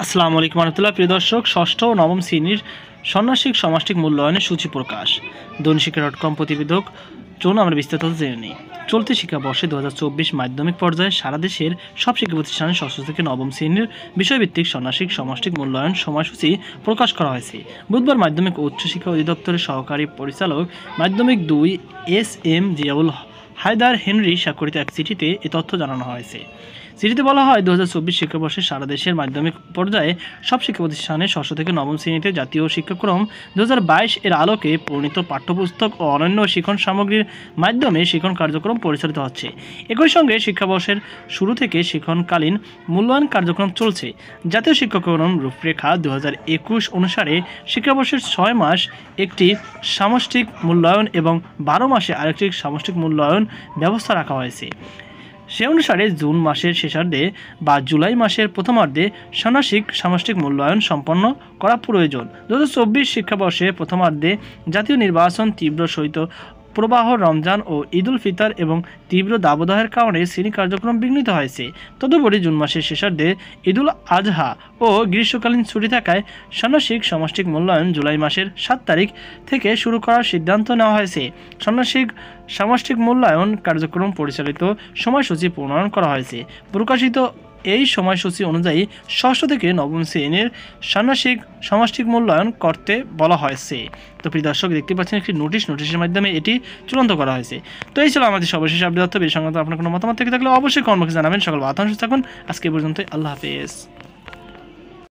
আসসালামু আলাইকুম রহমতুল্লাহ। প্রিয় দর্শক, ষষ্ঠ ও নবম শ্রেণীর ষান্মাসিক সমাষ্টিক মূল্যায়নের সূচি প্রকাশ। দৈনিকশিক্ষা.com প্রতিবেদক। চলুন আমরা বিস্তারিত জেনে নিই। চলতি শিক্ষাবর্ষে 2024 মাধ্যমিক পর্যায়ে সারা দেশের সব শিক্ষা প্রতিষ্ঠানে ষষ্ঠ থেকে নবম শ্রেণীর বিষয়ভিত্তিক ষান্মাসিক সমাষ্টিক মূল্যায়ন সময়সূচি প্রকাশ করা হয়েছে। বুধবার মাধ্যমিক ও উচ্চশিক্ষা অধিদপ্তরের সহকারী পরিচালক মাধ্যমিক 2 SM জিয়াউল হায়দার হেনরি স্বাক্ষরিত এক চিঠিতে এ তথ্য জানানো হয়েছে। চিঠিতে বলা হয়, 2024 শিক্ষাবর্ষে সারা দেশের মাধ্যমিক পর্যায়ে সব শিক্ষা প্রতিষ্ঠানে ষষ্ঠ থেকে নবম শ্রেণীতে জাতীয় শিক্ষাক্রম 2022 এর আলোকে প্রণীত পাঠ্যপুস্তক ও অন্যান্য শিক্ষণ সামগ্রীর মাধ্যমে শিক্ষণ কার্যক্রম পরিচালিত হচ্ছে। একই সঙ্গে শিক্ষাবর্ষের শুরু থেকে শিক্ষণকালীন মূল্যায়ন কার্যক্রম চলছে। জাতীয় শিক্ষাক্রম রূপরেখা 2021 অনুসারে শিক্ষাবর্ষের 6 মাস একটি সামষ্টিক মূল্যায়ন এবং 12 মাসে আরেকটি সামষ্টিক মূল্যায়ন ব্যবস্থা রাখা হয়েছে। সে অনুসারে জুন মাসের শেষার্ধে বা জুলাই মাসের প্রথমার্ধে ষান্মাসিক সামষ্টিক মূল্যায়ন সম্পন্ন করা প্রয়োজন। 2024 শিক্ষাবর্ষে প্রথমার্ধে জাতীয় নির্বাচন, তীব্র শৈত্য প্রবাহ, রমজান ও ঈদ উল ফিতর এবং তীব্র দাবদাহের কারণে শ্রেণী কার্যক্রম বিঘ্নিত হয়েছে। তদুপরি জুন মাসের শেষার্ধে ঈদ উল আজহা ও গ্রীষ্মকালীন ছুটি থাকায় ষান্মাসিক সামষ্টিক মূল্যায়ন জুলাই মাসের 7 তারিখ থেকে শুরু করার সিদ্ধান্ত নেওয়া হয়েছে। ষান্মাসিক সামষ্টিক মূল্যায়ন কার্যক্রম পরিচালিত সময়সূচি প্রণয়ন করা হয়েছে। প্রকাশিত এই সময়সূচি অনুযায়ী ষষ্ঠ থেকে নবম শ্রেণীর ষান্মাসিক সামষ্টিক মূল্যায়ন করতে বলা হয়েছে। তো প্রিয় দর্শক, দেখতে পাচ্ছেন একটি নোটিশের মাধ্যমে এটি চূড়ান্ত করা হয়েছে। তো এই ছিল আমাদের সর্বশেষ আপডেট। এই সংক্রান্ত আপনার কোনো মতামত থেকে থাকলে অবশ্যই কমেন্ট বক্সে জানাবেন। সকল বাতাংশ থাকুন। আজকে পর্যন্ত, আল্লাহ হাফেজ।